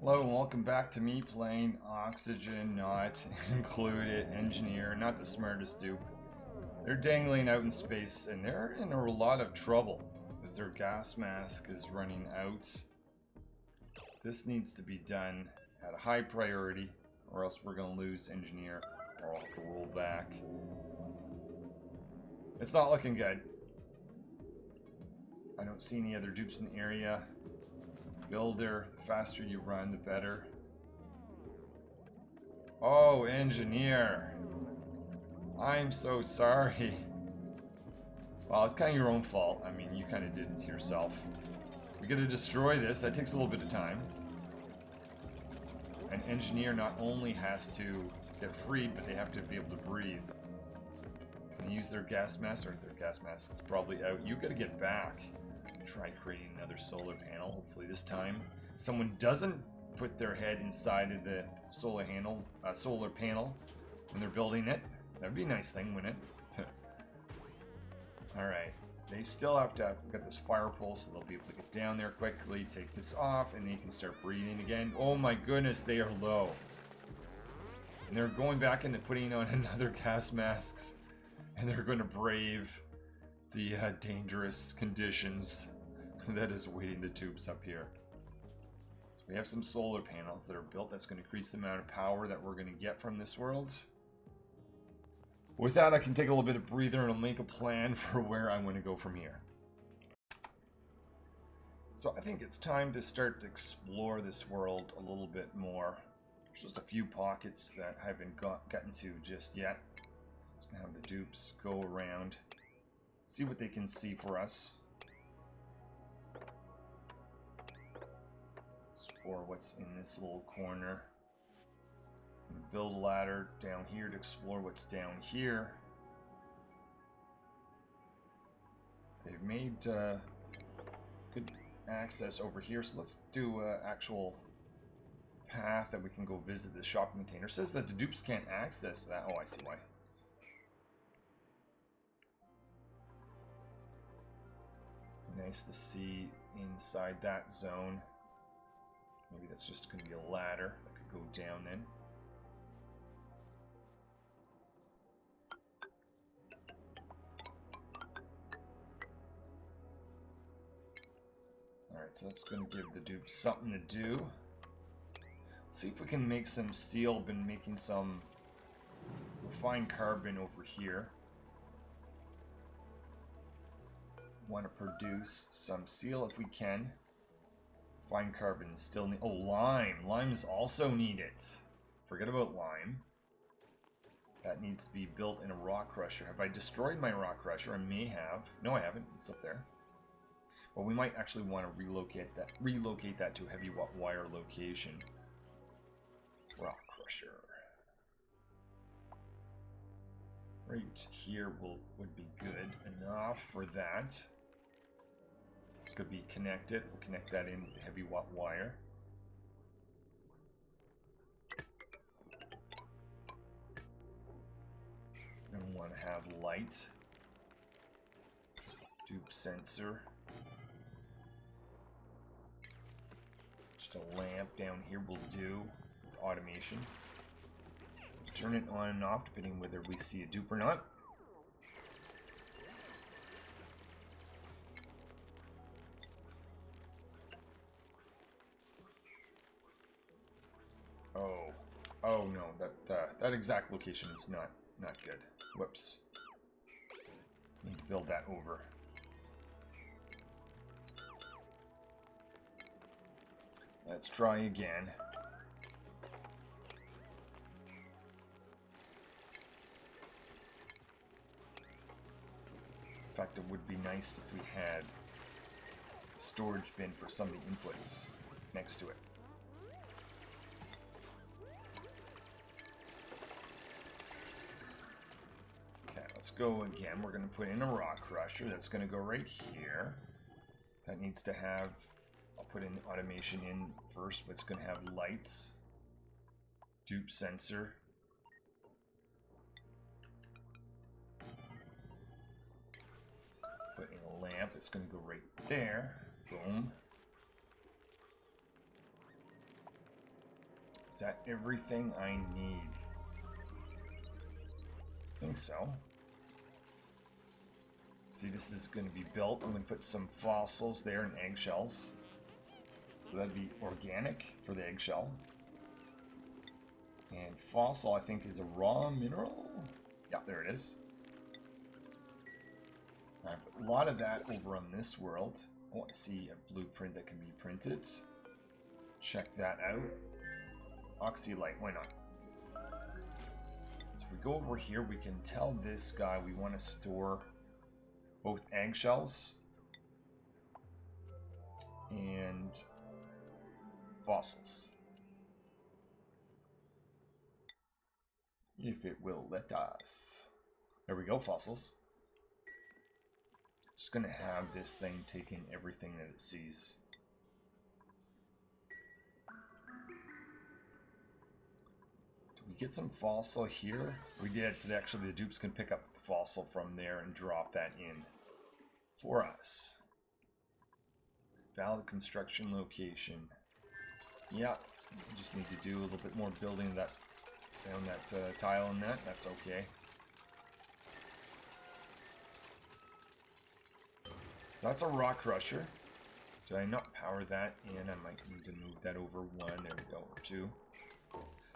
Hello and welcome back to me playing Oxygen Not Included Engineer, not the smartest dupe. They're dangling out in space and they're in a lot of trouble because their gas mask is running out. This needs to be done at a high priority or else we're going to lose Engineer or I'll have to roll back. It's not looking good. I don't see any other dupes in the area. Builder, the faster you run, the better. Oh, Engineer. I'm so sorry. Well, it's kind of your own fault. I mean, you kind of did it to yourself. We gotta destroy this. That takes a little bit of time. An Engineer not only has to get freed, but they have to be able to breathe. Can they use their gas mask? Or their gas mask is probably out. You gotta get back. Try creating another solar panel. Hopefully this time someone doesn't put their head inside of the solar panel when they're building it. That'd be a nice thing, wouldn't it? Alright. They still have to get this fire pole so they'll be able to get down there quickly, take this off, and they can start breathing again. Oh my goodness, they are low. And they're going back into putting on another gas masks. And they're going to brave the dangerous conditions that is awaiting the tubes up here. So we have some solar panels that are built. That's going to increase the amount of power that we're going to get from this world. With that, I can take a little bit of breather and I'll make a plan for where I want to go from here. So I think it's time to start to explore this world a little bit more. There's just a few pockets that I haven't gotten to just yet. Just going to have the dupes go around, see what they can see for us. Explore what's in this little corner. And build a ladder down here to explore what's down here. They've made good access over here, so let's do an actual path that we can go visit the shopping container. It says that the dupes can't access that. Oh, I see why. Nice to see inside that zone. Maybe that's just going to be a ladder that could go down then. Alright, so that's going to give the dupe something to do. Let's see if we can make some steel. Been making some refined carbon over here. Want to produce some steel if we can. Fine carbon still need. Oh, lime. Lime is also needed. Forget about lime. That needs to be built in a rock crusher. Have I destroyed my rock crusher? I may have. No, I haven't. It's up there. Well, we might actually want to relocate that to a heavy wire location. Rock crusher. Right here would be good enough for that. It's going to be connected. We'll connect that in with the heavy wire. And we want to have light. Dupe sensor. Just a lamp down here will do with automation. Turn it on and off depending whether we see a dupe or not. Oh no, that exact location is not good. Whoops. Need to build that over. Let's try again. In fact, it would be nice if we had a storage bin for some of the inputs next to it. Let's go again. We're going to put in a rock crusher. That's going to go right here. That needs to have, I'll put in automation in first, but it's going to have lights. Dupe sensor. Put in a lamp. It's going to go right there. Boom. Is that everything I need? I think so. See, this is going to be built. I'm going to put some fossils there and eggshells. So that'd be organic for the eggshell. And fossil, I think, is a raw mineral. Yeah, there it is. I have a lot of that over on this world. I want to see a blueprint that can be printed. Check that out. Oxylite, why not? So if we go over here, we can tell this guy we want to store both eggshells and fossils. If it will let us. There we go, fossils. Just gonna have this thing taking everything that it sees. Did we get some fossil here? We did, so actually the dupes can pick up the fossil from there and drop that in for us. Valid construction location. Yeah, we just need to do a little bit more building that down that tile in that. That's okay. So that's a rock crusher. Did I not power that in? I might need to move that over one. There we go, or two.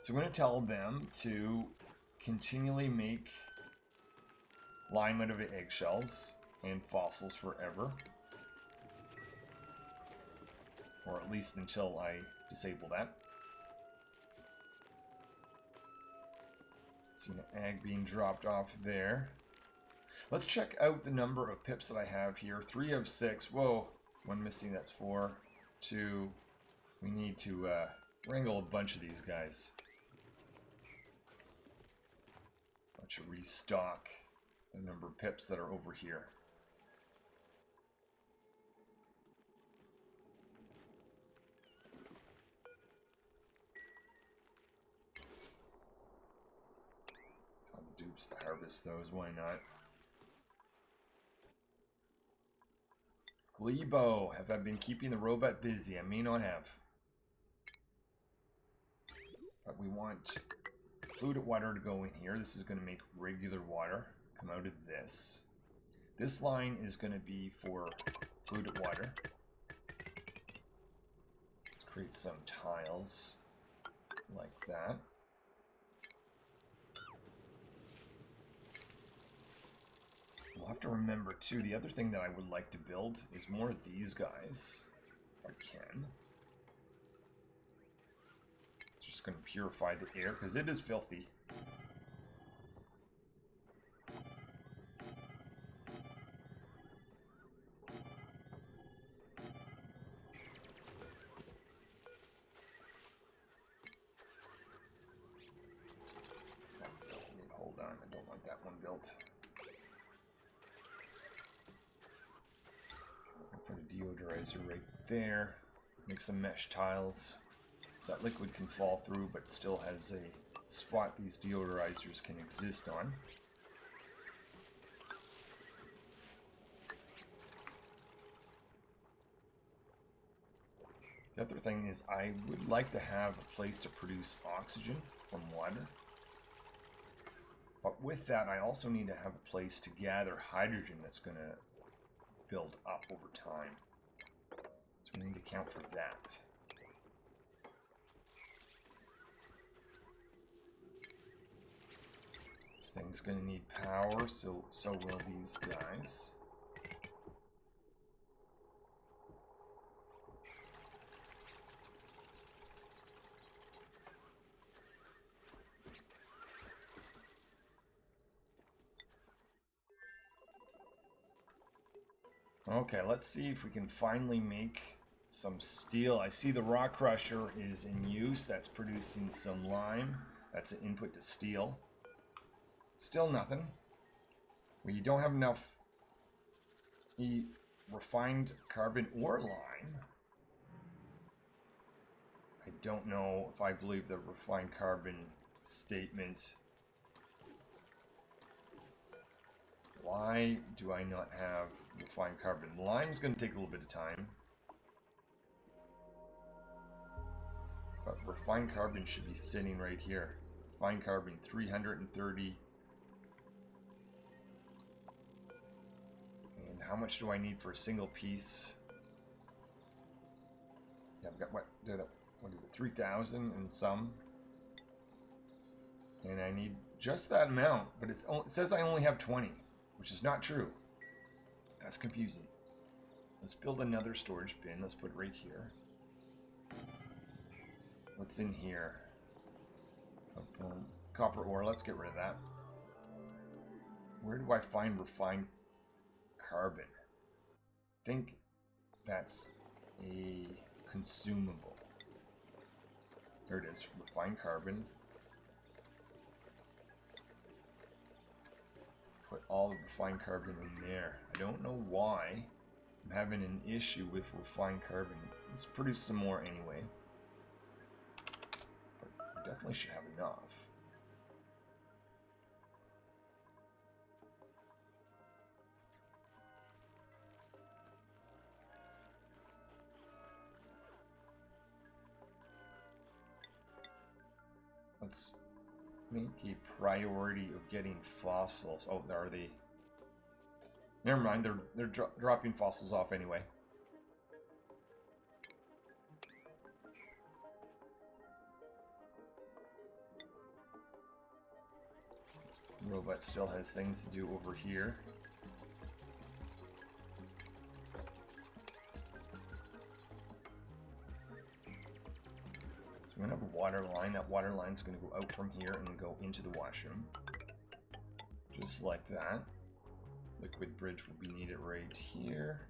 So I'm going to tell them to continually make lime out of eggshells and fossils forever. Or at least until I disable that. See an egg being dropped off there. Let's check out the number of pips that I have here. 3 of 6. Whoa. One missing. That's 4. 2. We need to wrangle a bunch of these guys. I should restock the number of pips that are over here. Dupes to harvest those, why not? Glebo, have I been keeping the robot busy? I may not have. But we want polluted water to go in here. This is going to make regular water come out of this. This line is going to be for polluted water. Let's create some tiles like that. We'll have to remember, too, the other thing that I would like to build is more of these guys, if I can. Just going to purify the air, because it is filthy. Hold on, I don't want that one built. Put a deodorizer right there. Make some mesh tiles so that liquid can fall through but still has a spot these deodorizers can exist on. The other thing is I would like to have a place to produce oxygen from water. But with that, I also need to have a place to gather hydrogen that's going to build up over time. So we need to account for that. This thing's going to need power, so will these guys. Okay, let's see if we can finally make some steel. I see the rock crusher is in use. That's producing some lime. That's an input to steel. Still nothing. We don't have enough refined carbon or lime. I don't know if I believe the refined carbon statement. Why do I not have refined carbon? Lime's going to take a little bit of time. But refined refined carbon should be sitting right here. Refined carbon, 330. And how much do I need for a single piece? Yeah, I've got, what is it, 3,000 and some. And I need just that amount, but it says I only have 20, which is not true. That's confusing. Let's build another storage bin. Let's put it right here. What's in here? Copper ore. Let's get rid of that. Where do I find refined carbon? I think that's a consumable. There it is. Refined carbon. Put all the refined carbon in there. I don't know why I'm having an issue with refined carbon. Let's produce some more anyway. But we definitely should have enough. Let's make a priority of getting fossils. Oh, are they? Never mind. They're dropping fossils off anyway. This robot still has things to do over here. So we're gonna have a water line. That water line is gonna go out from here and go into the washroom, just like that. Liquid bridge will be needed right here.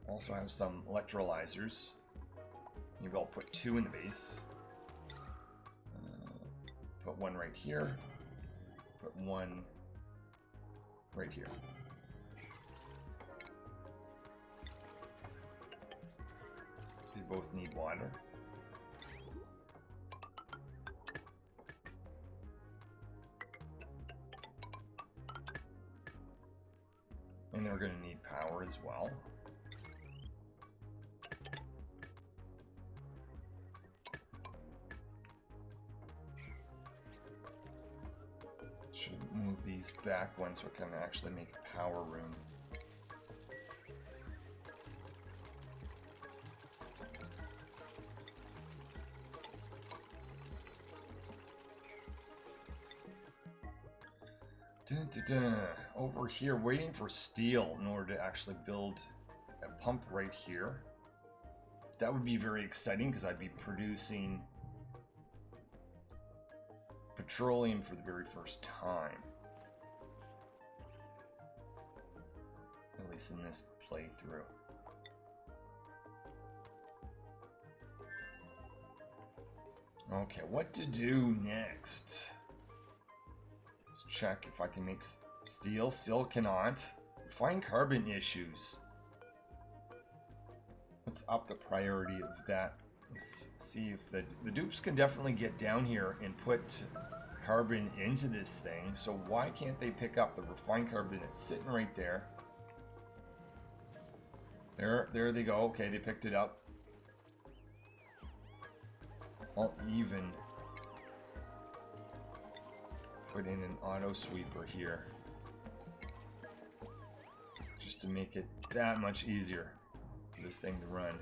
Also have some electrolyzers. Maybe I'll put 2 in the base. Put 1 right here. Put 1 right here. They both need water. And they're going to need power as well. Should move these back one so it can actually make a power room. Dun, dun, dun. Over here, waiting for steel in order to actually build a pump right here. That would be very exciting because I'd be producing petroleum for the very first time. At least in this playthrough. Okay, what to do next? Let's check if I can make steel. Still cannot. Find carbon issues. Let's up the priority of that. Let's see if the dupes can definitely get down here and put carbon into this thing. So why can't they pick up the refined carbon that's sitting right there? There they go. Okay, they picked it up. I'll even put in an auto sweeper here, just to make it that much easier for this thing to run.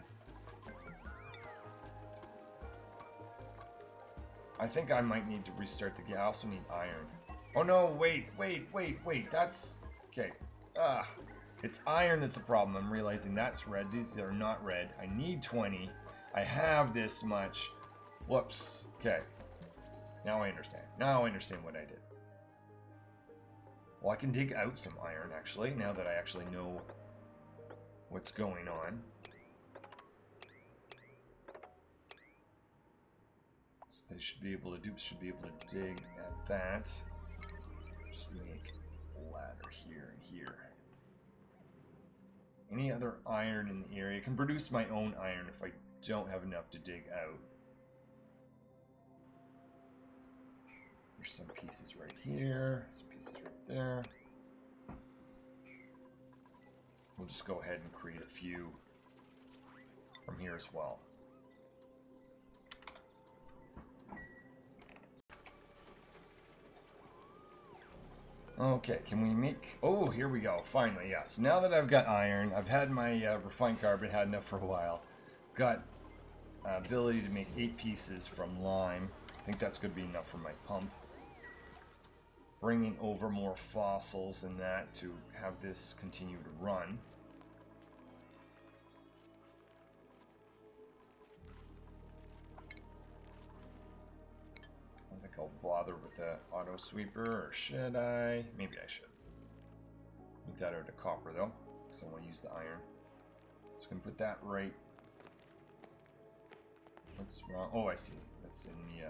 I think I might need to restart the game. I also need iron. Oh no, wait, that's okay. It's iron that's a problem. I'm realizing that's red. These are not red. I need 20. I have this much. Whoops. Okay. Now I understand. Now I understand what I did. Well, I can dig out some iron, actually, now that I actually know what's going on. So they should be able to, dupes should be able to dig at that. Just make a ladder here and here. Any other iron in the area? I can produce my own iron if I don't have enough to dig out. There's some pieces right here, some pieces right there. We'll just go ahead and create a few from here as well. Okay, can we make... Oh, here we go. Finally, yes. Now that I've got iron, I've had my refined carbon, had enough for a while. Got ability to make 8 pieces from lime. I think that's going to be enough for my pump. Bringing over more fossils and that to have this continue to run. I don't think I'll bother with the auto sweeper, or should I? Maybe I should. Make that out of copper though, because I want to use the iron. Just gonna put that right. What's wrong? Oh, I see. That's in the.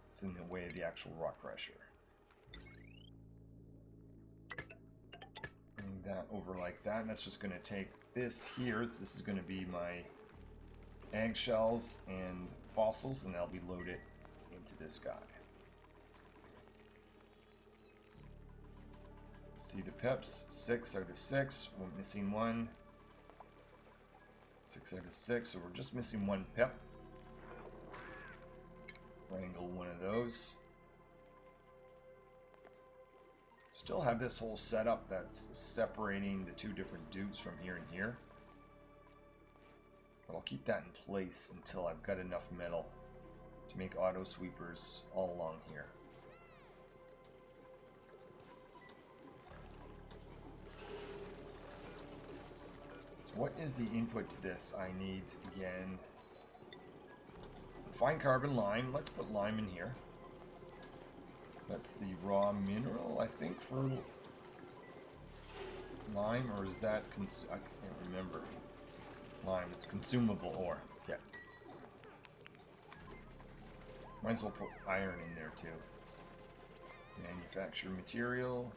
It's in the way of the actual rock crusher. Bring that over like that, and that's just gonna take this here. This is gonna be my eggshells and fossils, and that'll be loaded into this guy. See the pips, 6 out of 6, we're missing 1. 6 out of 6, so we're just missing 1 pip. Wrangle one of those. Still have this whole setup that's separating the 2 different dupes from here and here. But I'll keep that in place until I've got enough metal to make auto sweepers all along here. So what is the input to this? I need, again, refined carbon, lime. Let's put lime in here. So that's the raw mineral, I think, for lime, or is that, I can't remember. Lime, it's consumable ore. Yeah. Might as well put iron in there too. Manufacture material.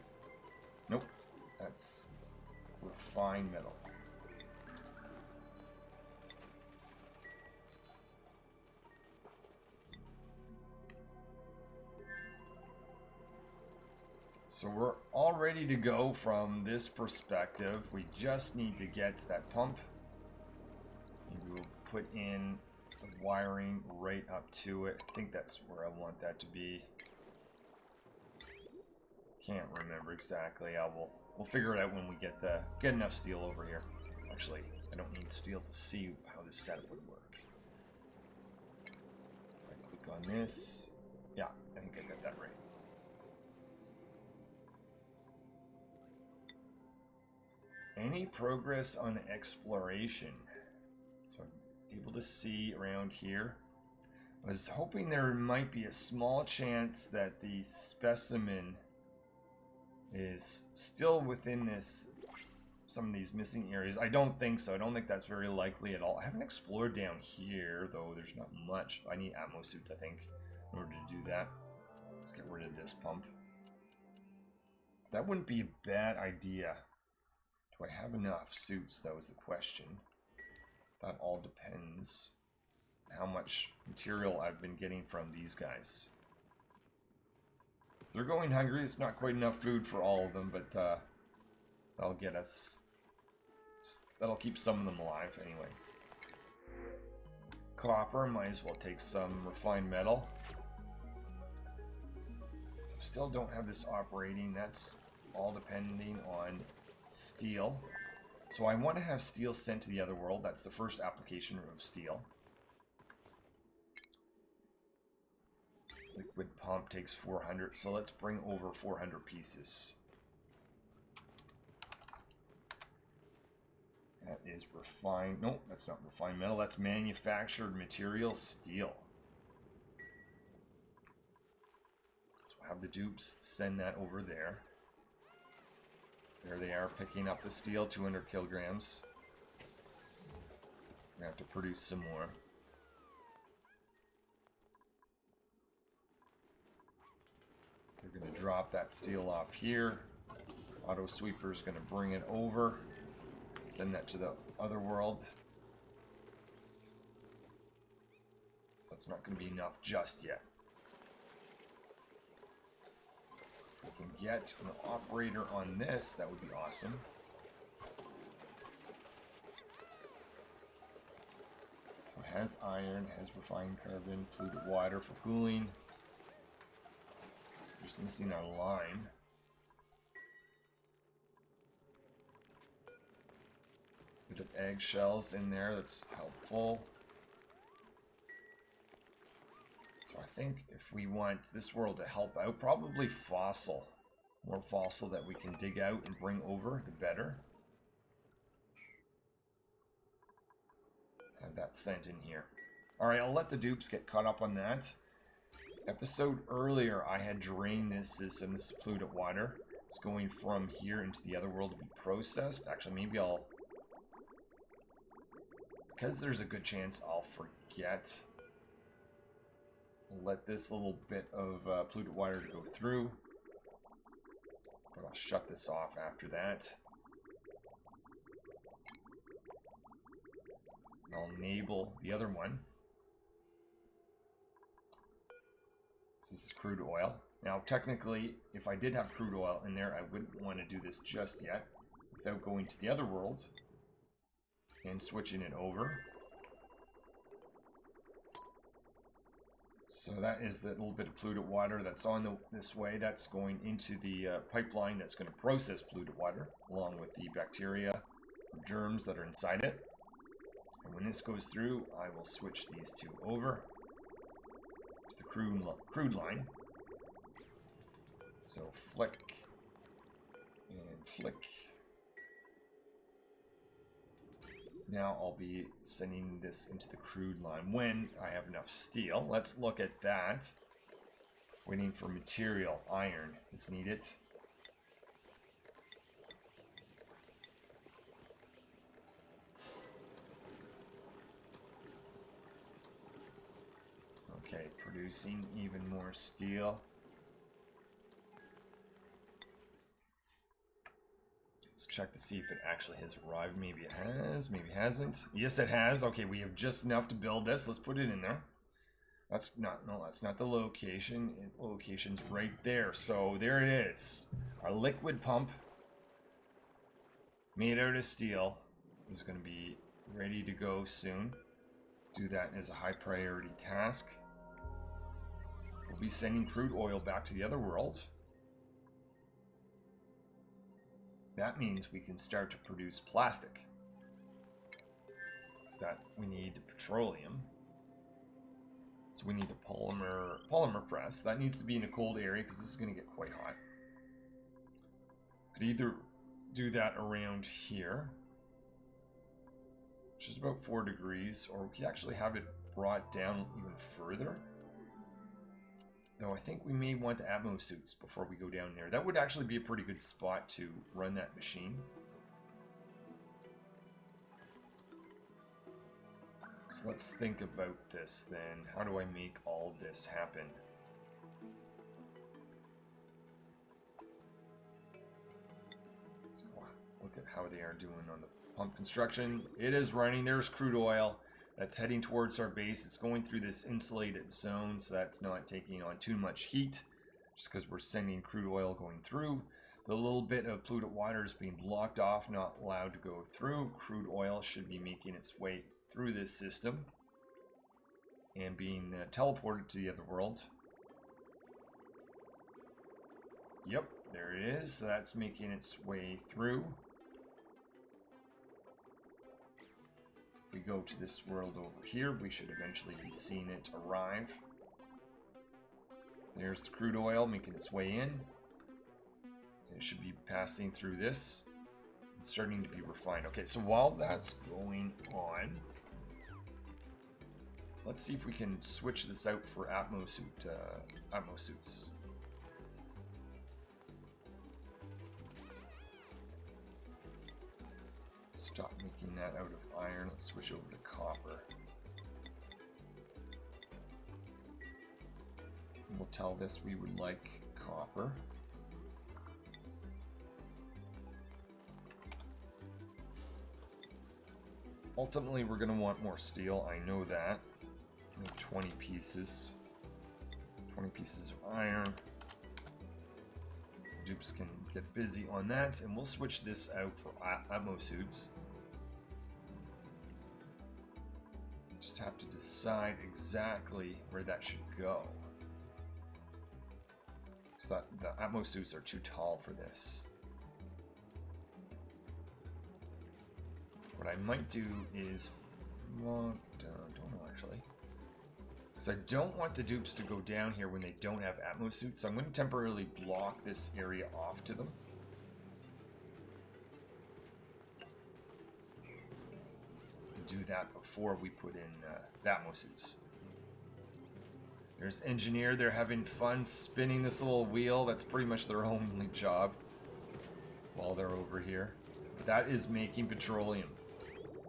Nope, that's refined metal. So we're all ready to go from this perspective. We just need to get that pump. Maybe we'll put in the wiring right up to it. I think that's where I want that to be. Can't remember exactly. We'll figure it out when we get enough steel over here. Actually, I don't need steel to see how this setup would work. If I click on this, yeah, I think I got that right. Any progress on exploration? So I'm able to see around here. I was hoping there might be a small chance that the specimen is still within some of these missing areas. I don't think so. I don't think that's very likely at all. I haven't explored down here, though. There's not much. I need atmo suits, I think, in order to do that. Let's get rid of this pump. That wouldn't be a bad idea. Do I have enough suits? That was the question. That all depends on how much material I've been getting from these guys. If they're going hungry, it's not quite enough food for all of them, but that'll get us. That'll keep some of them alive anyway. Copper, might as well take some refined metal. So still don't have this operating. That's all depending on steel. So I want to have steel sent to the other world. That's the first application of steel. Liquid pump takes 400, so let's bring over 400 pieces. That is refined. Nope, that's not refined metal. That's manufactured material steel. So we'll have the dupes send that over there. There they are, picking up the steel, 200 kilograms. We have to produce some more. They're going to drop that steel off here. Auto sweeper's going to bring it over. Send that to the other world. So that's not going to be enough just yet. If we can get an operator on this, that would be awesome. So it has iron, has refined carbon, polluted water for cooling. just missing our line. Bit of eggshells in there, that's helpful. So I think if we want this world to help out, probably fossil. More fossil that we can dig out and bring over, the better. Have that sent in here. Alright, I'll let the dupes get caught up on that. Episode earlier, I had drained this system. This is polluted water. It's going from here into the other world to be processed. Actually, maybe I'll... because there's a good chance I'll forget. I'll let this little bit of polluted water go through. But I'll shut this off after that. I'll enable the other one. This is crude oil. Now, technically, if I did have crude oil in there, I wouldn't want to do this just yet without going to the other world and switching it over. So that is the little bit of polluted water that's on this way. That's going into the pipeline that's going to process polluted water along with the bacteria or germs that are inside it. And when this goes through, I will switch these two over to the crude line. So flick and flick. Now I'll be sending this into the crude line when I have enough steel. Let's look at that. Waiting for material. Iron is needed. Okay, producing even more steel. Let's check to see if it actually has arrived. Maybe it has, maybe it hasn't. Yes, it has. Okay, we have just enough to build this. Let's put it in there. That's not, no, that's not the location. Location's right there. So there it is. Our liquid pump made out of steel is going to be ready to go soon. Do that as a high priority task. We'll be sending crude oil back to the other world. That means we can start to produce plastic. So that we need petroleum. So we need a polymer press. That needs to be in a cold area because this is going to get quite hot. Could either do that around here, which is about 4 degrees, or we could actually have it brought down even further. Though I think we may want the Atmo suits before we go down there. That would actually be a pretty good spot to run that machine. So let's think about this then. How do I make all this happen? So look at how they are doing on the pump construction. It is running. There's crude oil. That's heading towards our base. It's going through this insulated zone, so that's not taking on too much heat, just because we're sending crude oil going through. The little bit of polluted water is being blocked off, not allowed to go through. Crude oil should be making its way through this system and being teleported to the other world. Yep, there it is. So that's making its way through. We go to this world over here, we should eventually be seeing it arrive. There's the crude oil making its way in. It should be passing through this and starting to be refined. Okay, so while that's going on, let's see if we can switch this out for Atmo suits. Stop making that out of iron. Let's switch over to copper. We'll tell this we would like copper. Ultimately, we're going to want more steel. I know that. 20 pieces. 20 pieces of iron. So the dupes can get busy on that, and we'll switch this out for Atmo suits. Just have to decide exactly where that should go. that the Atmos suits are too tall for this. What I might do is, well, don't know actually, because I don't want the dupes to go down here when they don't have Atmos suits. So I'm going to temporarily block this area off to them. Do that before we put in the Atmos suits. There's Engineer. They're having fun spinning this little wheel. That's pretty much their only job while they're over here. But that is making petroleum.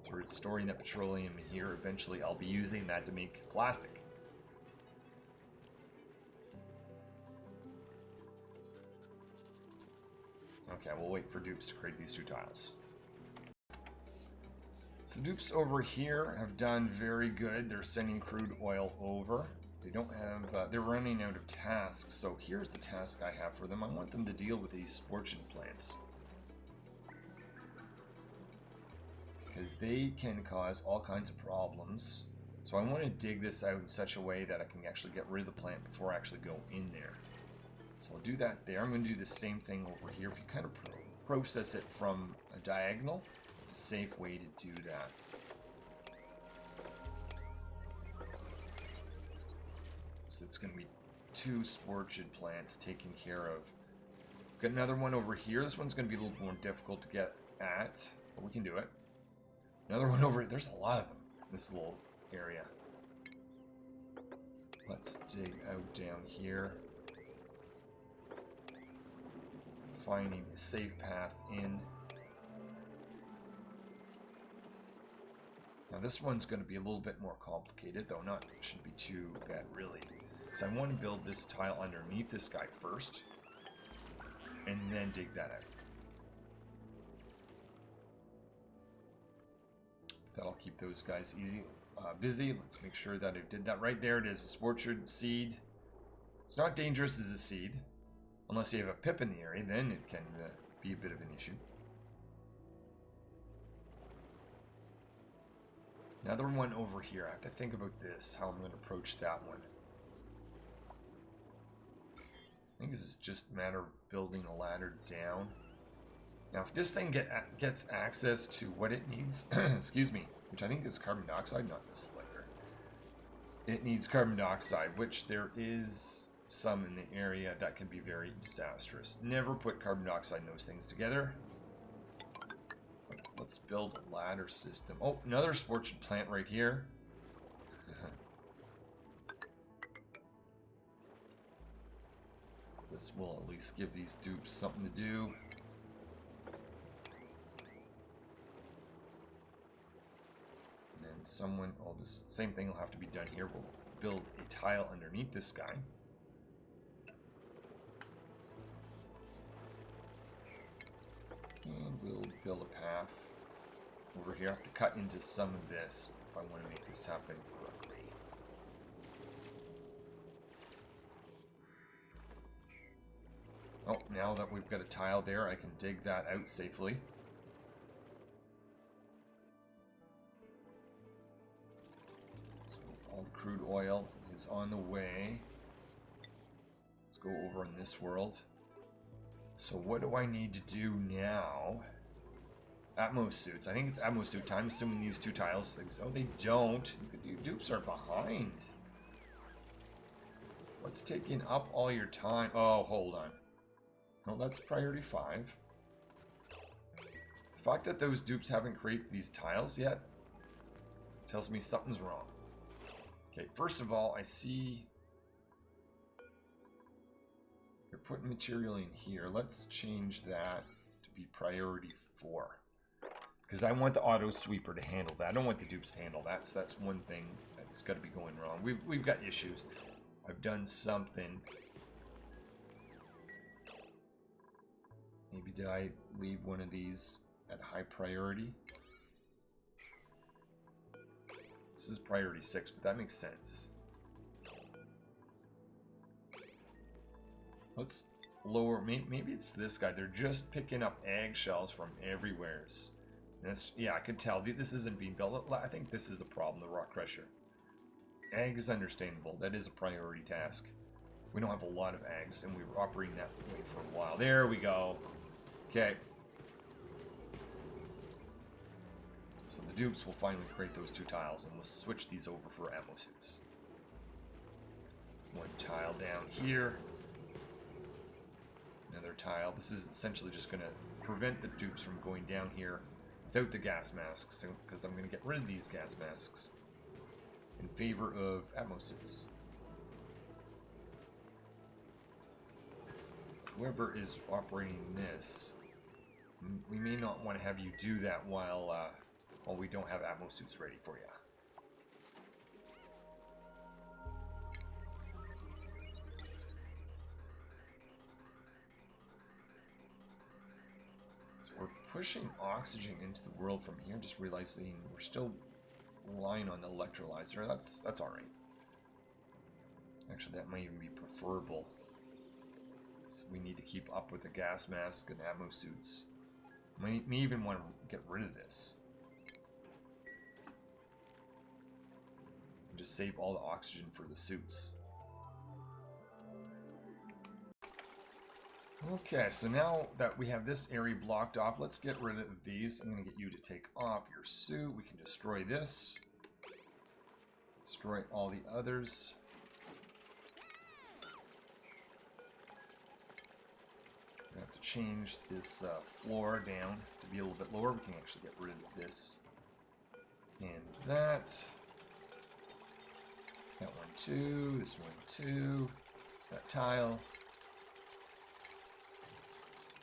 So we're storing that petroleum in here. Eventually I'll be using that to make plastic. Okay, we'll wait for dupes to create these two tiles. So the dupes over here have done very good. They're sending crude oil over. They don't have, they're running out of tasks. So here's the task I have for them. I want them to deal with these sporchin plants, because they can cause all kinds of problems. So I want to dig this out in such a way that I can actually get rid of the plant before I actually go in there. So I'll do that there. I'm going to do the same thing over here. If you kind of process it from a diagonal, it's a safe way to do that. So it's going to be 2 sporchin plants taken care of. Got another one over here. This one's going to be a little more difficult to get at, but we can do it. Another one over here. There's a lot of them in this little area. Let's dig out down here. Finding a safe path in. Now this one's going to be a little bit more complicated, though not shouldn't be too bad really. So I want to build this tile underneath this guy first, and then dig that out. That'll keep those guys busy. Let's make sure that I did that right. There it is, a sporchin seed. It's not dangerous as a seed, unless you have a pip in the area, then it can be a bit of an issue. Another one over here. I have to think about this, how I'm going to approach that one. I think this is just a matter of building a ladder down. Now, if this thing gets access to what it needs, excuse me, which I think is carbon dioxide, not this layer. It needs carbon dioxide, which there is some in the area that can be very disastrous. Never put carbon dioxide and those things together. Let's build a ladder system. Oh, another sporchin plant right here. This will at least give these dupes something to do. And then someone, oh, this same thing will have to be done here. We'll build a tile underneath this guy. And we'll build a path over here. I have to cut into some of this if I want to make this happen correctly. Oh, now that we've got a tile there, I can dig that out safely. So all the crude oil is on the way. Let's go over in this world. So what do I need to do now? Atmos suits. I think it's Atmos suit time, assuming these two tiles. Oh, they don't. Your dupes are behind. What's taking up all your time? Oh, hold on. Oh, that's priority 5. The fact that those dupes haven't created these tiles yet tells me something's wrong. Okay, first of all, I see they're putting material in here. Let's change that to be priority 4. Because I want the auto sweeper to handle that. I don't want the dupes to handle that. So that's one thing that's got to be going wrong. We've got issues. I've done something. Maybe did I leave one of these at high priority? This is priority 6, but that makes sense. Let's lower, maybe it's this guy. They're just picking up eggshells from everywhere. That's, yeah, I could tell this isn't being built. I think this is the problem, the rock crusher. Egg is understandable. That is a priority task. We don't have a lot of eggs, and we were operating that way for a while. There we go. Okay. So the dupes will finally create those 2 tiles, and we'll switch these over for ammo suits. 1 tile down here. Another tile. This is essentially just going to prevent the dupes from going down here without the gas masks, because I'm going to get rid of these gas masks in favor of ammo suits. Whoever is operating this, we may not want to have you do that while we don't have ammo suits ready for you. So we're pushing oxygen into the world from here, just realizing we're still relying on the electrolyzer. That's alright. Actually, that might even be preferable. So we need to keep up with the gas mask and ammo suits. We may even want to get rid of this. And just save all the oxygen for the suits. Okay, so now that we have this area blocked off, let's get rid of these. I'm going to get you to take off your suit. We can destroy this. Destroy all the others. We have to change this floor down to be a little bit lower. We can actually get rid of this and that. That one too, this one too, that tile.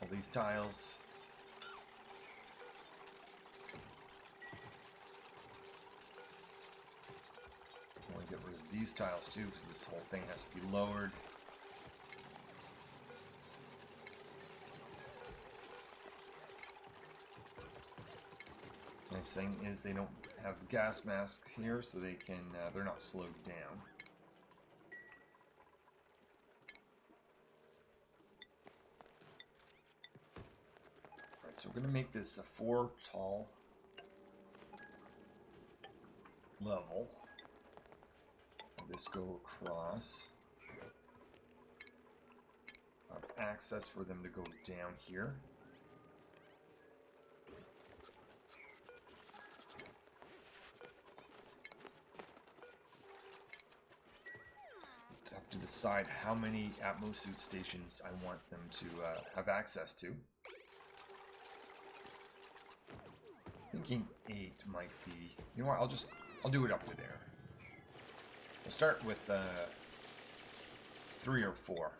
All these tiles. I want to get rid of these tiles too, because this whole thing has to be lowered. Nice thing is they don't have gas masks here, so they can they're not slowed down. Alright, so we're gonna make this a 4 tall level. Let this go across. Access for them to go down here. To decide how many Atmo suit stations I want them to have access to. Thinking 8 might be. You know what? I'll do it up to there. We'll start with 3 or 4.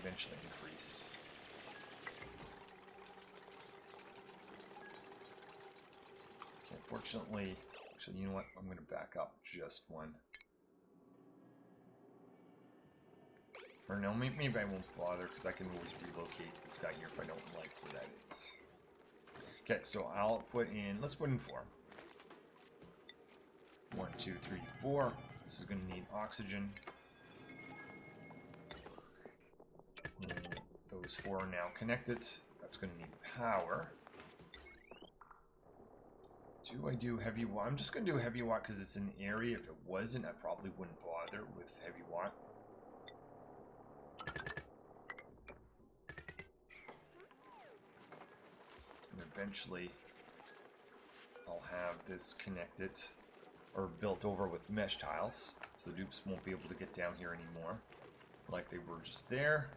Eventually increase. Okay, unfortunately, actually, you know what? I'm going to back up just 1. Or no, maybe I won't bother, because I can always relocate this guy here if I don't like where that is. Okay, so I'll put in, let's put in 4. 1, 2, 3, 4. This is going to need oxygen. Those 4 are now connected. That's going to need power. Do I do heavy watt? I'm just going to do heavy watt because it's an area. If it wasn't, I probably wouldn't bother with heavy watt. Eventually, I'll have this connected or built over with mesh tiles, so the dupes won't be able to get down here anymore like they were just there.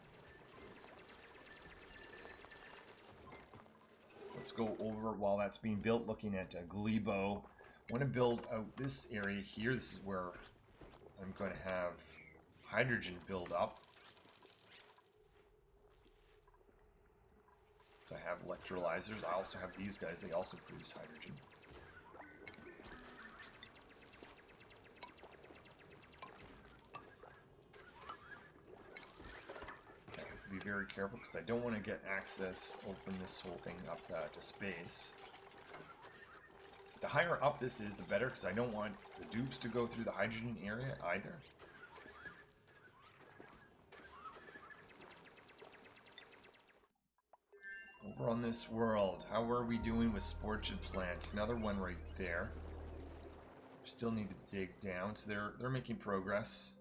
Let's go over while that's being built, looking at Glebo. I want to build out this area here. This is where I'm going to have hydrogen build up. So I have electrolyzers. I also have these guys. They also produce hydrogen. Okay, be very careful because I don't want to get access, open this whole thing up to space. The higher up this is, the better, because I don't want the dupes to go through the hydrogen area either. Over on this world, how are we doing with sported plants? Another one right there. We still need to dig down, so they're making progress.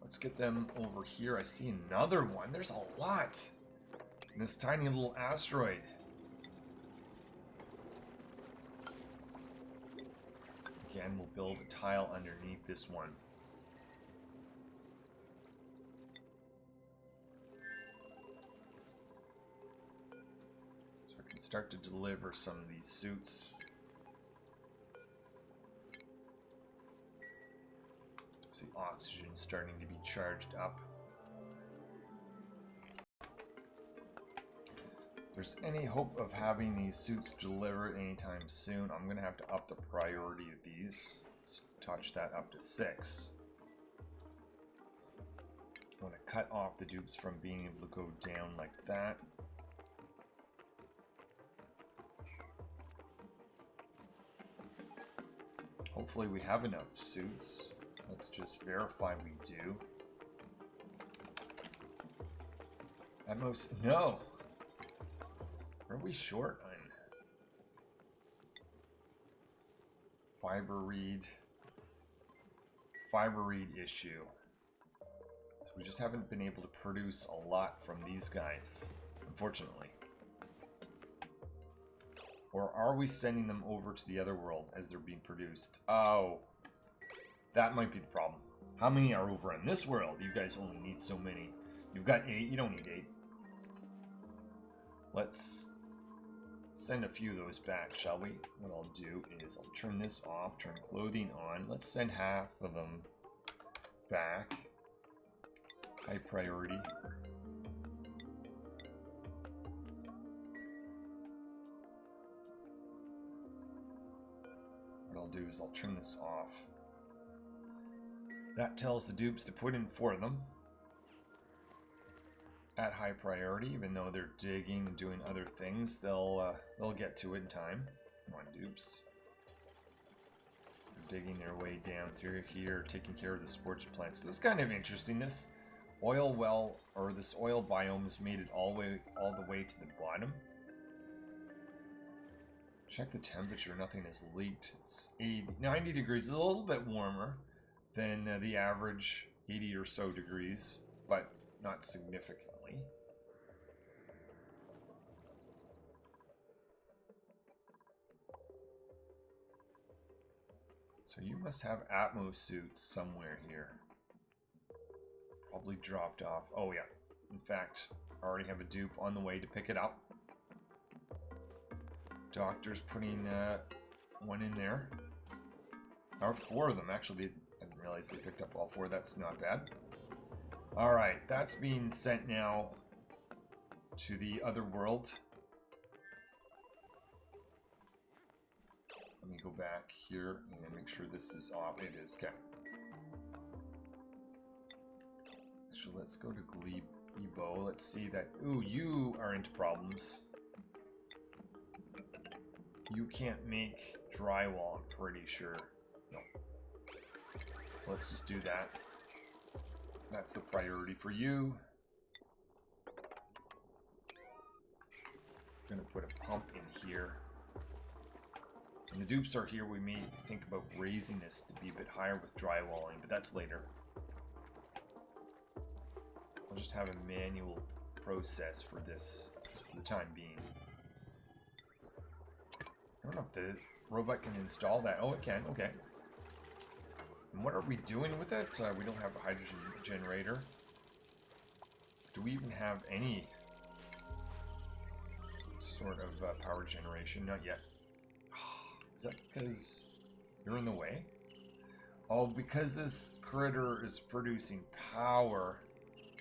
Let's get them over here. I see another one. There's a lot in this tiny little asteroid. Again, we'll build a tile underneath this one. So I can start to deliver some of these suits. See, oxygen starting to be charged up. If there's any hope of having these suits delivered anytime soon, I'm going to have to up the priority of these. Just touch that up to 6. I want to cut off the dupes from being able to go down like that. Hopefully we have enough suits. Let's just verify we do. At most, no! Are we short on fiber read issue? So we just haven't been able to produce a lot from these guys, unfortunately. Or are we sending them over to the other world as they're being produced? Oh, that might be the problem. How many are over in this world? You guys only need so many. You've got 8, you don't need 8. Let's send a few of those back, shall we? What I'll do is I'll turn this off, turn clothing on. Let's send half of them back. High priority. What I'll do is I'll turn this off. That tells the dupes to put in 4 of them at high priority, even though they're digging and doing other things. They'll get to it in time. Come on, dupes. They're digging their way down through here, taking care of the sports plants. This is kind of interesting. This oil well, or this oil biome has made it all the way to the bottom. Check the temperature. Nothing has leaked. It's 90 degrees. It's a little bit warmer than the average 80 or so degrees, but not significantly. So you must have Atmos suits somewhere here. Probably dropped off. Oh yeah. In fact, I already have a dupe on the way to pick it up. Doctor's putting one in there. Or 4 of them, actually. I didn't realize they picked up all 4. That's not bad. Alright, that's being sent now to the other world. Let me go back here and make sure this is off. It is, okay. So let's go to Glebo. Let's see that. Ooh, you are into problems. You can't make drywall, I'm pretty sure. No. So let's just do that. That's the priority for you. Gonna put a pump in here. When the dupes are here, we may think about raising this to be a bit higher with drywalling, but that's later. I'll just have a manual process for this for the time being. I don't know if the robot can install that. Oh, it can. Okay. And what are we doing with it? We don't have a hydrogen generator. Do we even have any sort of power generation? Not yet. Is that because you're in the way? Oh, because this critter is producing power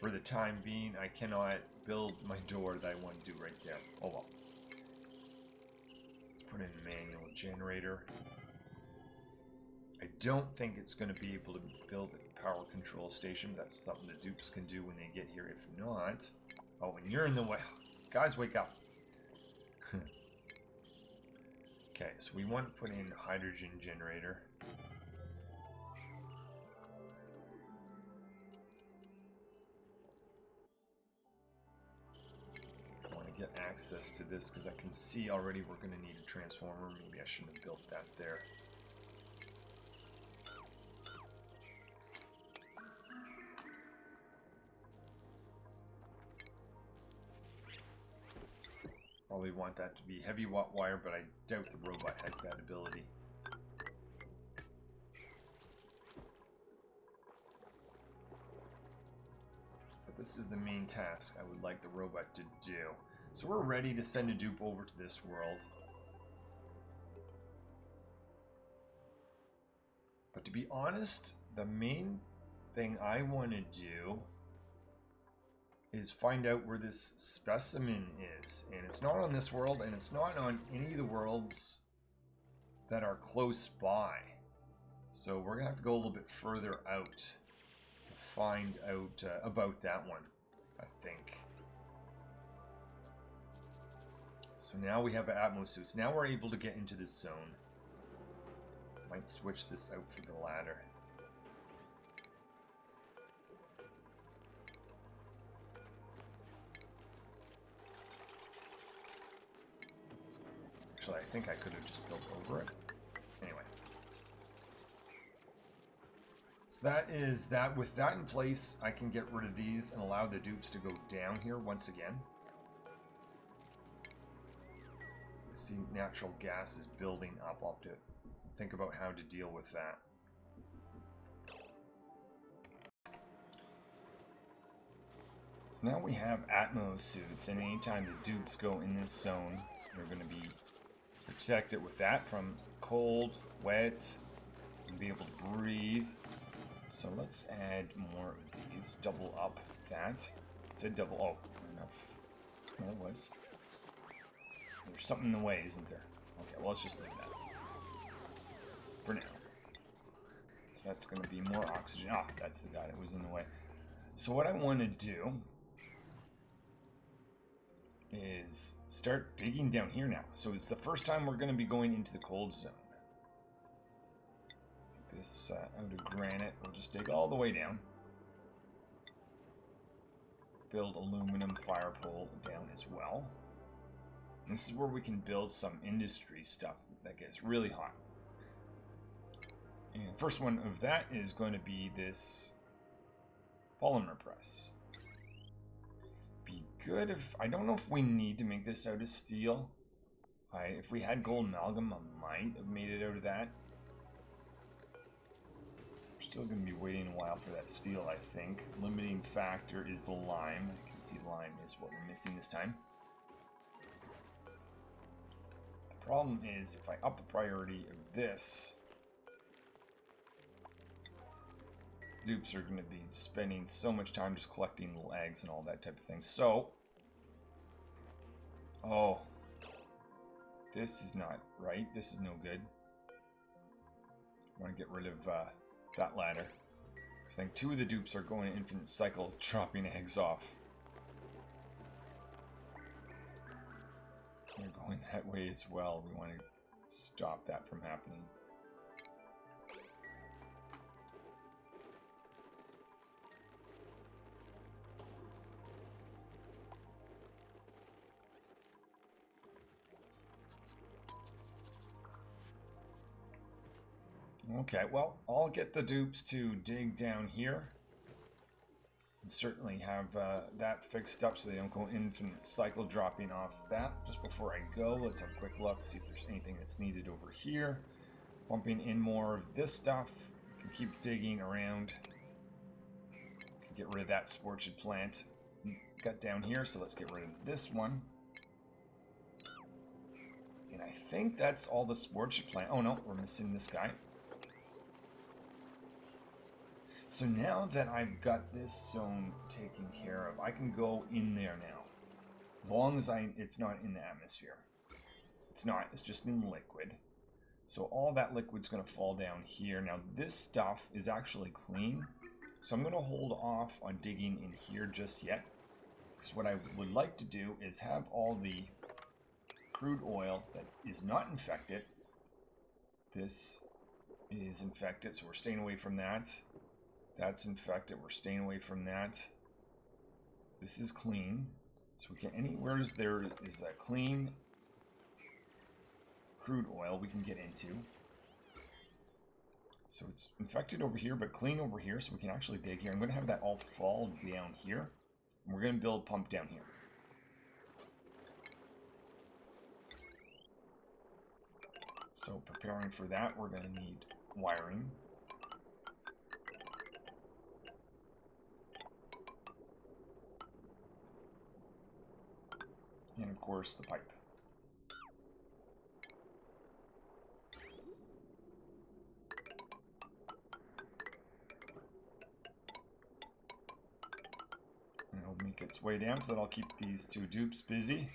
for the time being, I cannot build my door that I want to do right there. Oh well. Let's put in a manual generator. I don't think it's going to be able to build a power control station. That's something the dupes can do when they get here. If not... Oh, when you're in the way... Guys, wake up. Okay, so we want to put in a hydrogen generator. I want to get access to this because I can see already we're going to need a transformer. Maybe I shouldn't have built that there. Probably want that to be heavy wire, but I doubt the robot has that ability. But this is the main task I would like the robot to do. So we're ready to send a dupe over to this world. But to be honest, the main thing I want to do is find out where this specimen is. And it's not on this world, and it's not on any of the worlds that are close by. So we're going to have to go a little bit further out to find out about that one, I think. So now we have Atmo suits. Now we're able to get into this zone. Might switch this out for the ladder. Actually, I think I could have just built over it. Anyway. So that is that. With that in place, I can get rid of these and allow the dupes to go down here once again. I see natural gas is building up. I'll have to think about how to deal with that. So now we have Atmo suits, and anytime the dupes go in this zone, they're going to be protected with that from cold, wet, and be able to breathe. So let's add more of these. Double up that. It said double. Oh, enough. Well, it was. There's something in the way, isn't there? Okay, well, let's just leave that for now. So that's going to be more oxygen. Ah, that's the guy that was in the way. So what I want to do is start digging down here now. So it's the first time we're going to be going into the cold zone. Get this out of granite. We'll just dig all the way down. Build aluminum fire pole down as well. This is where we can build some industry stuff that gets really hot. And the first one of that is going to be this polymer press. Be good if... I don't know if we need to make this out of steel. If we had gold amalgam, I might have made it out of that. We're still going to be waiting a while for that steel, I think. Limiting factor is the lime. I can see lime is what we're missing this time. The problem is, if I up the priority of this, dupes are going to be spending so much time just collecting little eggs and all that type of thing. So, oh, this is not right. This is no good. I want to get rid of that ladder. I think 2 of the dupes are going to infinite cycle, dropping eggs off. They're going that way as well. We want to stop that from happening. Okay, well, I'll get the dupes to dig down here. And certainly have that fixed up so they don't go infinite cycle dropping off that. Just before I go, let's have a quick look, see if there's anything that's needed over here. Pumping in more of this stuff. Can keep digging around. Can get rid of that orchard plant. Got down here, so let's get rid of this one. And I think that's all the orchard plant. Oh no, we're missing this guy. So now that I've got this zone taken care of, I can go in there now. As long as it's not in the atmosphere. It's not, it's just in liquid. So all that liquid's going to fall down here. Now this stuff is actually clean. So I'm going to hold off on digging in here just yet. Because what I would like to do is have all the crude oil that is not infected. This is infected, so we're staying away from that. That's infected. We're staying away from that. This is clean. So we can, anywhere there is a clean crude oil we can get into. So it's infected over here, but clean over here, so we can actually dig here. I'm going to have that all fall down here. And we're going to build a pump down here. So preparing for that, we're going to need wiring. And of course the pipe. And it'll make its way down, so that'll keep these two dupes busy.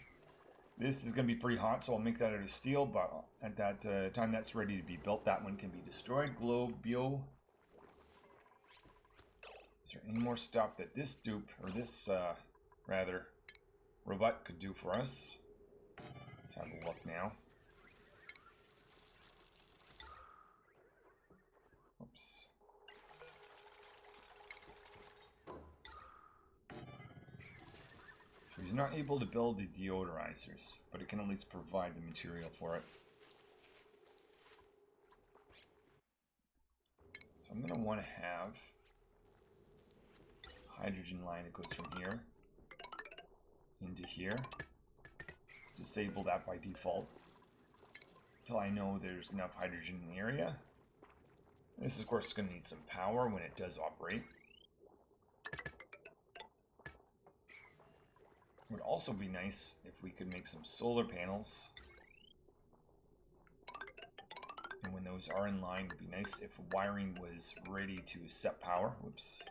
This is going to be pretty hot, so I'll make that out of steel, but at that time that's ready to be built, that one can be destroyed. Globio. Is there any more stuff that this dupe, or this, rather, robot could do for us? Let's have a look now. Oops. So he's not able to build the deodorizers, but it can at least provide the material for it. So I'm going to want to have a hydrogen line that goes from here into here. Let's disable that by default until I know there's enough hydrogen in the area. This, of course, is going to need some power when it does operate. It would also be nice if we could make some solar panels. And when those are in line, it would be nice if wiring was ready to set power. Whoops.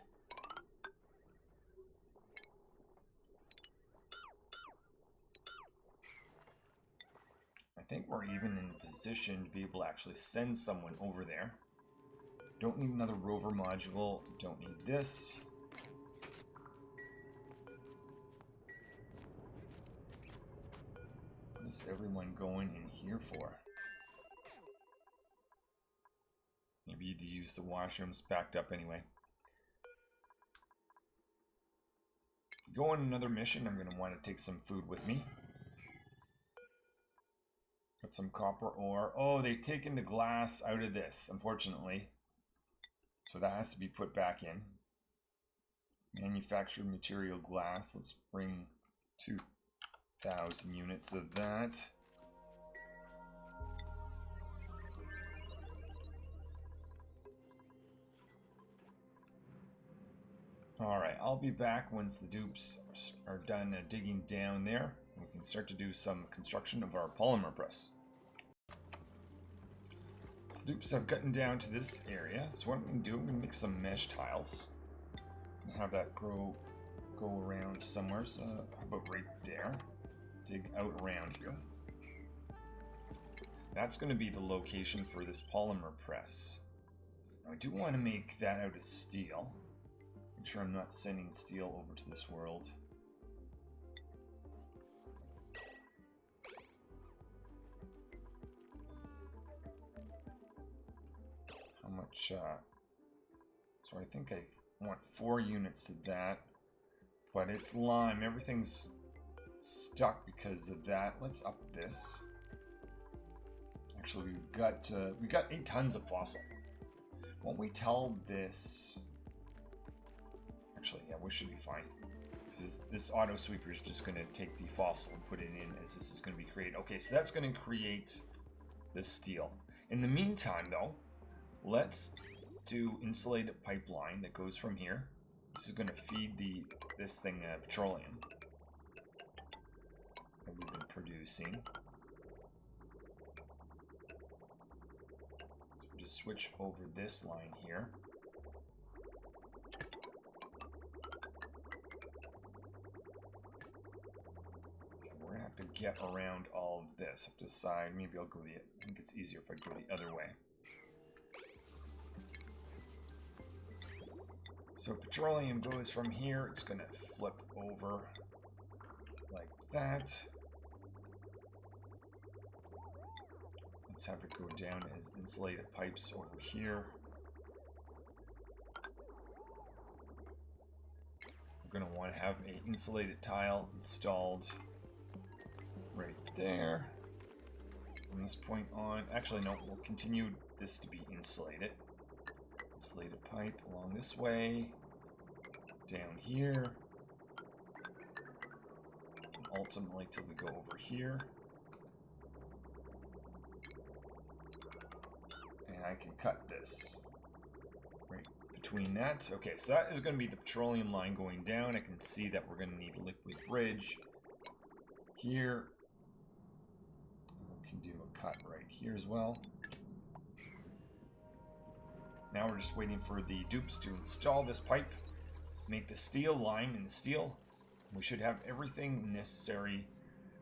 I think we're even in a position to be able to actually send someone over there. Don't need another rover module. Don't need this. What is everyone going in here for? Maybe to use the washrooms backed up anyway. Go on another mission. I'm going to want to take some food with me. Got some copper ore. Oh, they've taken the glass out of this, unfortunately. So that has to be put back in. Manufactured material glass. Let's bring 2,000 units of that. Alright, I'll be back once the dupes are done digging down there. We can start to do some construction of our polymer press. So the dupes have gotten down to this area. So what I'm going to do, I'm going to make some mesh tiles. And have that go around somewhere. So how about right there? Dig out around here. That's going to be the location for this polymer press. Now I do want to make that out of steel. Make sure I'm not sending steel over to this world. How much, so I think I want 4 units of that, but it's lime. Everything's stuck because of that. Let's up this. Actually, we got 8 tons of fossil. Won't we tell this? Actually, yeah, we should be fine. This auto sweeper is just going to take the fossil and put it in as this is going to be created. Okay, so that's going to create the steel. In the meantime, though, let's do insulated pipeline that goes from here. This is going to feed this thing petroleum that we've been producing. So just switch over this line here. To get around all of this. Up to the side, maybe I'll go I think it's easier if I go the other way. So petroleum goes from here, it's going to flip over like that. Let's have it go down as insulated pipes over here. We're going to want to have an insulated tile installed right there. From this point on, actually no, we'll continue this to be insulated. Insulated pipe along this way, down here, and ultimately till we go over here. And I can cut this right between that. Okay, so that is going to be the petroleum line going down. I can see that we're going to need a liquid bridge here. We can do a cut right here as well. Now we're just waiting for the dupes to install this pipe, make the steel, lime in the steel. We should have everything necessary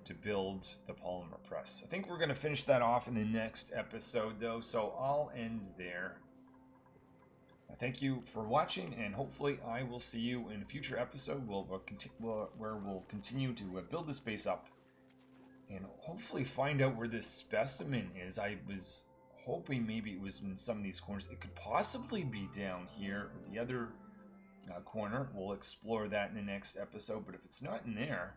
to build the polymer press. I think we're going to finish that off in the next episode though, so I'll end there. Thank you for watching, and hopefully I will see you in a future episode where we'll continue to build this base up and hopefully find out where this specimen is. I was hoping maybe it was in some of these corners. It could possibly be down here, the other corner. We'll explore that in the next episode, but if it's not in there,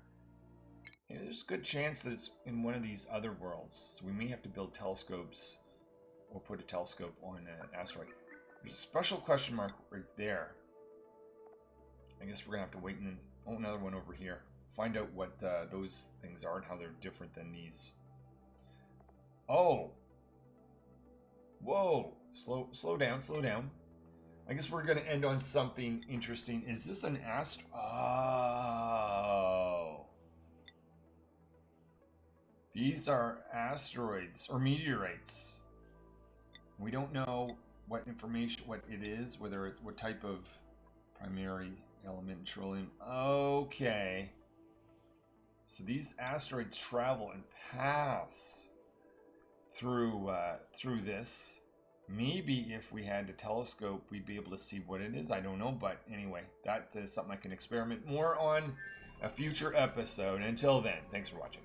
there's a good chance that it's in one of these other worlds. So we may have to build telescopes or put a telescope on an asteroid. There's a special question mark right there. I guess we're gonna have to wait and another one over here. Find out what those things are and how they're different than these. Oh, whoa! Slow down, slow down. I guess we're gonna end on something interesting. Is this an Oh, these are asteroids or meteorites. We don't know what information, what it is, whether it, what type of primary element, petroleum. Okay. So these asteroids travel and pass through this. Maybe if we had a telescope, we'd be able to see what it is. I don't know, but anyway, that is something I can experiment more on a future episode. Until then, thanks for watching.